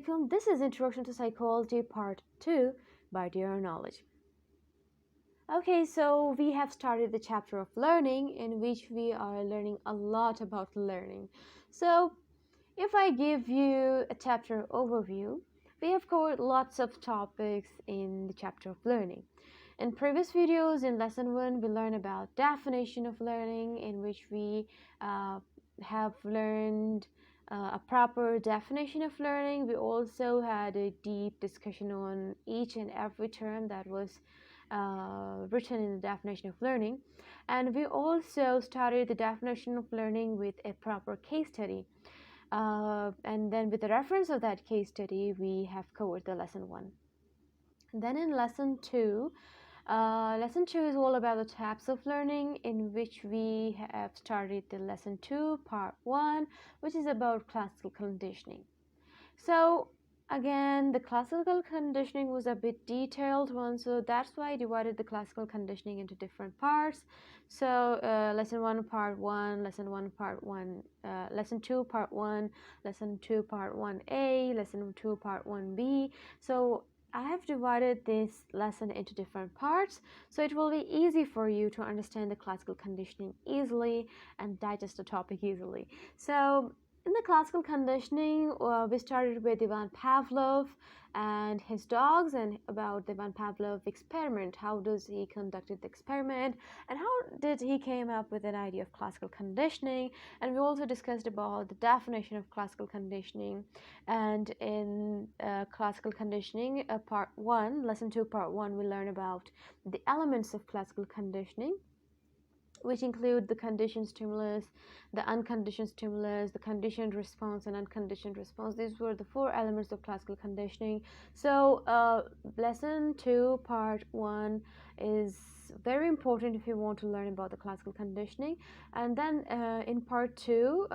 alaikum. This is Introduction to Psychology Part 2 by Dear Knowledge. Okay, so we have started the chapter of learning, in which we are learning a lot about learning. So if I give you a chapter overview, we have covered lots of topics in the chapter of learning. In previous videos, in lesson 1, we learned about definition of learning, in which we have learned a proper definition of learning. We also had a deep discussion on each and every term that was written in the definition of learning. And we also started the definition of learning with a proper case study. And then with the reference of that case study, we have covered the lesson 1. And then in lesson 2, lesson 2 is all about the types of learning, in which we have started the lesson 2 part 1, which is about classical conditioning. So again, the classical conditioning was a bit detailed one, so that's why I divided the classical conditioning into different parts. So lesson 1 part 1, lesson 1 part 1, lesson 2 part 1, lesson 2 part 1a, lesson 2 part 1b. So I have divided this lesson into different parts, so it will be easy for you to understand the classical conditioning easily and digest the topic easily. So in the classical conditioning, we started with Ivan Pavlov and his dogs, and about the Ivan Pavlov experiment. How does he conducted the experiment, and how did he came up with an idea of classical conditioning? And we also discussed about the definition of classical conditioning. And in classical conditioning, part 1, lesson 2, part 1, we learn about the elements of classical conditioning, which include the conditioned stimulus, the unconditioned stimulus, the conditioned response, and unconditioned response. These were the 4 elements of classical conditioning. So lesson 2 part 1 is very important if you want to learn about the classical conditioning. And then in part 2,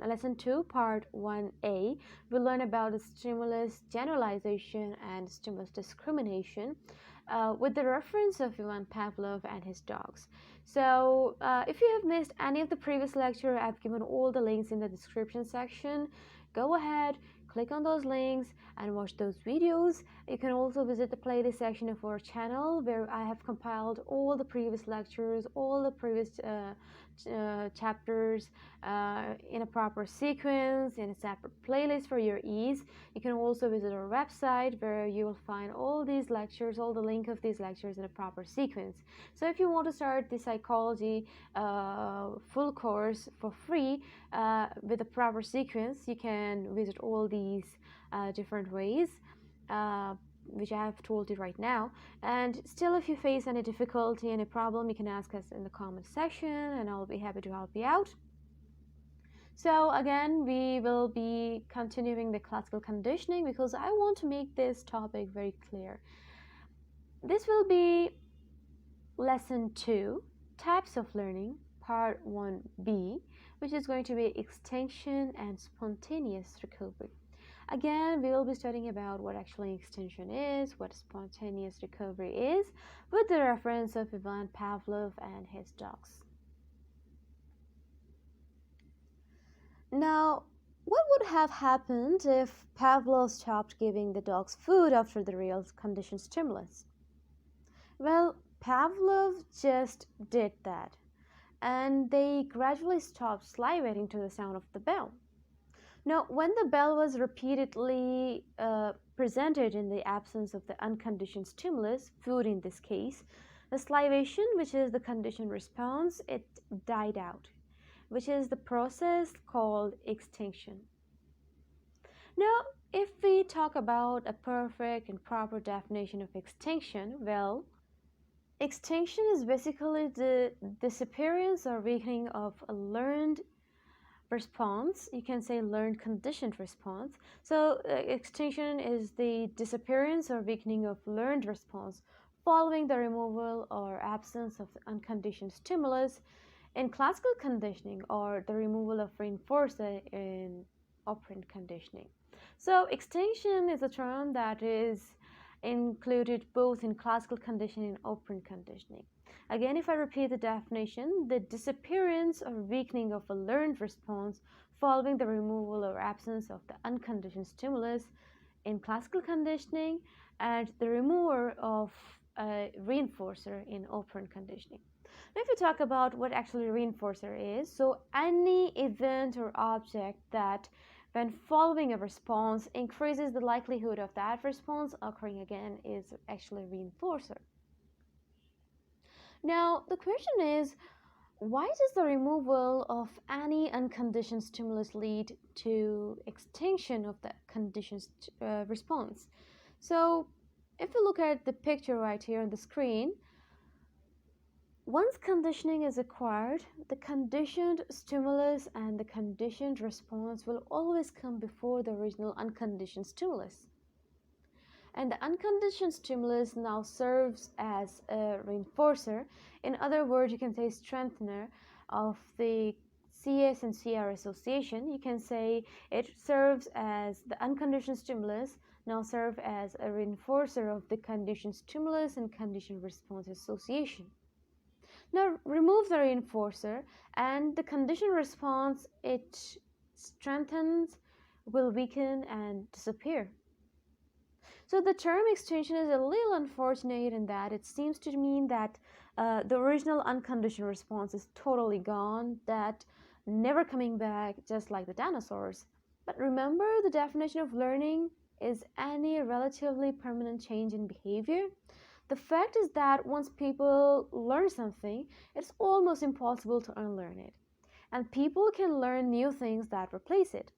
lesson 2 part 1a, we'll learn about the stimulus generalization and stimulus discrimination, with the reference of Ivan Pavlov and his dogs. So if you have missed any of the previous lecture, I've given all the links in the description section. Go ahead, click on those links and watch those videos. You can also visit the playlist section of our channel, where I have compiled all the previous lectures, all the previous chapters in a proper sequence, in a separate playlist for your ease. You can also visit our website, where you will find all these lectures, all the link of these lectures in a proper sequence. So if you want to start the psychology full course for free with a proper sequence, you can visit all these different ways, which I have told you right now. And still, if you face any difficulty, any problem, you can ask us in the comment section, and I'll be happy to help you out. So again, we will be continuing the classical conditioning, because I want to make this topic very clear. This will be lesson 2, types of learning, part 1b, which is going to be extinction and spontaneous recovery. Again, we will be studying about what actually extinction is, what spontaneous recovery is, with the reference of Ivan Pavlov and his dogs. Now, what would have happened if Pavlov stopped giving the dogs food after the real conditioned stimulus? Well, Pavlov just did that, and they gradually stopped salivating to the sound of the bell. Now, when the bell was repeatedly presented in the absence of the unconditioned stimulus, food in this case, the salivation, which is the conditioned response, it died out, which is the process called extinction. Now, if we talk about a perfect and proper definition of extinction, well, extinction is basically the disappearance or weakening of a learned response. You can say learned conditioned response. So extinction is the disappearance or weakening of learned response following the removal or absence of the unconditioned stimulus in classical conditioning, or the removal of reinforcer in operant conditioning. So extinction is a term that is included both in classical conditioning and operant conditioning. Again, if I repeat the definition, the disappearance or weakening of a learned response following the removal or absence of the unconditioned stimulus in classical conditioning, and the remover of a reinforcer in operant conditioning. Now, if you talk about what actually a reinforcer is, so any event or object that, when following a response, increases the likelihood of that response occurring again is actually a reinforcer. Now, the question is, why does the removal of any unconditioned stimulus lead to extinction of the conditioned response? So, if you look at the picture right here on the screen, once conditioning is acquired, the conditioned stimulus and the conditioned response will always come before the original unconditioned stimulus. And the unconditioned stimulus now serves as a reinforcer. In other words, you can say strengthener of the CS and CR association. You can say it serves as the unconditioned stimulus now serve as a reinforcer of the conditioned stimulus and conditioned response association. Now remove the reinforcer and the conditioned response, it strengthens, will weaken and disappear. So the term extinction is a little unfortunate in that it seems to mean that the original unconditioned response is totally gone, that never coming back, just like the dinosaurs. But remember, the definition of learning is any relatively permanent change in behavior. The fact is that once people learn something, it's almost impossible to unlearn it. And people can learn new things that replace it,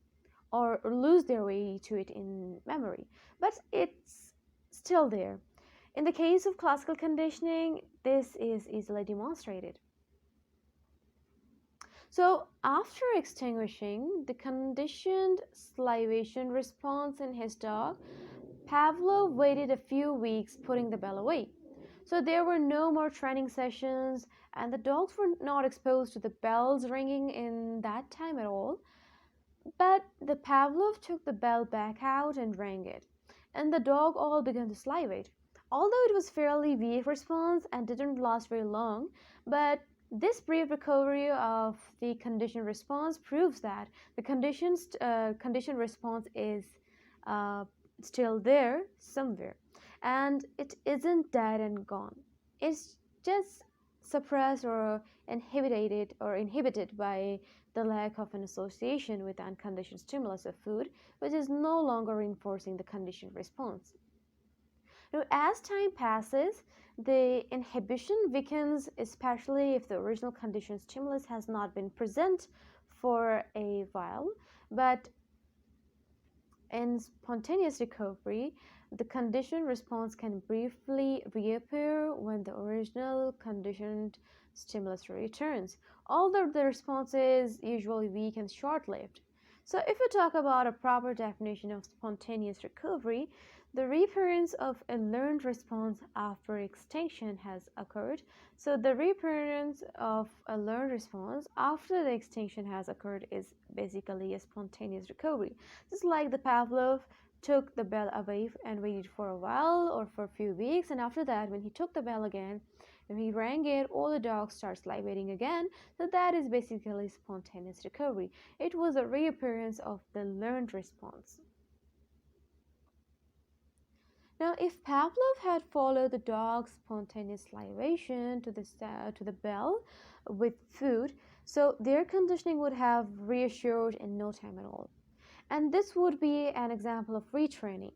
or lose their way to it in memory, but it's still there. In the case of classical conditioning, this is easily demonstrated. So after extinguishing the conditioned salivation response in his dog, Pavlov waited a few weeks, putting the bell away. So there were no more training sessions, and the dogs were not exposed to the bells ringing in that time at all. But the Pavlov took the bell back out and rang it, and the dog all began to salivate. Although it was fairly weak response and didn't last very long, but this brief recovery of the conditioned response proves that the conditioned response is still there somewhere, and it isn't dead and gone. It's just suppressed or inhibited by the lack of an association with the unconditioned stimulus of food, which is no longer reinforcing the conditioned response. Now, as time passes, the inhibition weakens, especially if the original conditioned stimulus has not been present for a while. But in spontaneous recovery, the conditioned response can briefly reappear when the original conditioned stimulus returns, although the response is usually weak and short-lived. So if we talk about a proper definition of spontaneous recovery, the reappearance of a learned response after extinction has occurred. So the reappearance of a learned response after the extinction has occurred is basically a spontaneous recovery. Just like the Pavlov took the bell away and waited for a while or for a few weeks, and after that, when he took the bell again, when he rang it, all the dogs start salivating again. So that is basically spontaneous recovery. It was a reappearance of the learned response. Now, if Pavlov had followed the dog's spontaneous salivation to the bell with food, so their conditioning would have reassured in no time at all. And this would be an example of retraining.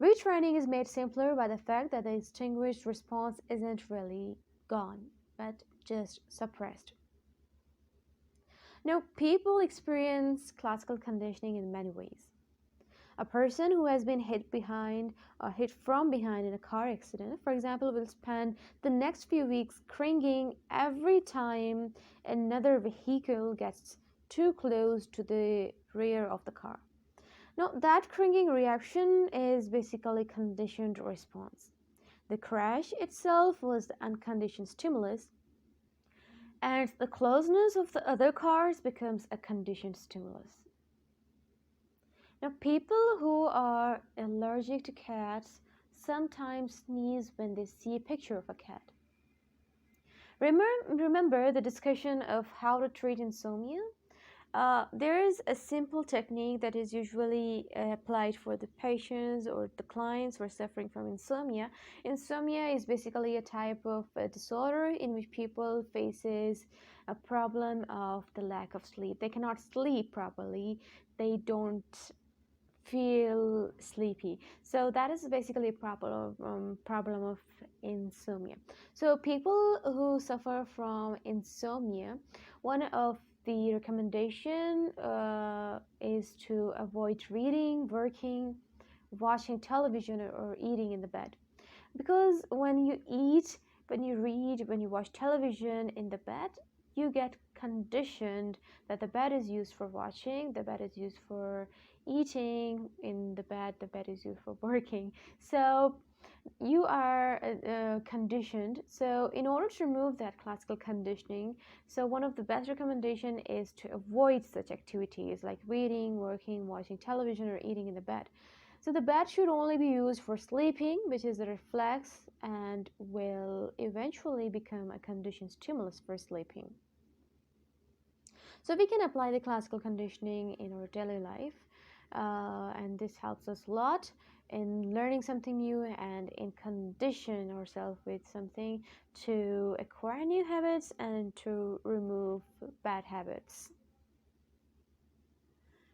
Retraining is made simpler by the fact that the extinguished response isn't really gone, but just suppressed. Now, people experience classical conditioning in many ways. A person who has been hit from behind in a car accident, for example, will spend the next few weeks cringing every time another vehicle gets too close to the rear of the car. Now, that cringing reaction is basically conditioned response. The crash itself was the unconditioned stimulus, and the closeness of the other cars becomes a conditioned stimulus. Now, people who are allergic to cats sometimes sneeze when they see a picture of a cat. Remember the discussion of how to treat insomnia? There is a simple technique that is usually applied for the patients or the clients who are suffering from insomnia. Insomnia is basically a type of disorder in which people faces a problem of the lack of sleep. They cannot sleep properly. They don't feel sleepy. So that is basically a problem of insomnia. So people who suffer from insomnia, one of the recommendation is to avoid reading, working, watching television, or eating in the bed. Because when you eat, when you read, when you watch television in the bed, you get conditioned that the bed is used for watching, the bed is used for eating, in the bed is used for working. So you are conditioned. So in order to remove that classical conditioning, so one of the best recommendation is to avoid such activities like reading, working, watching television, or eating in the bed. So the bed should only be used for sleeping, which is a reflex and will eventually become a conditioned stimulus for sleeping. So we can apply the classical conditioning in our daily life, and this helps us a lot in learning something new and in condition ourselves with something to acquire new habits and to remove bad habits.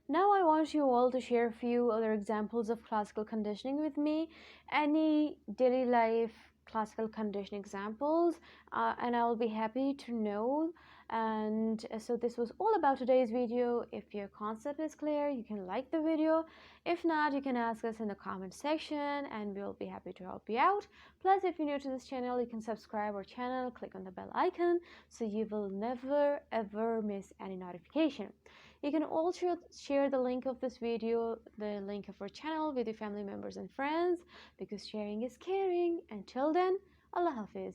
Now I want you all to share a few other examples of classical conditioning with me. Any daily life classical conditioning examples, and I will be happy to know. And so this was all about today's video. If your concept is clear, you can like the video. If not, you can ask us in the comment section and we'll be happy to help you out. Plus, if you're new to this channel, you can subscribe our channel, click on the bell icon so you will never ever miss any notification. You can also share the link of this video, the link of our channel, with your family members and friends, because sharing is caring. Until then, Allah Hafiz.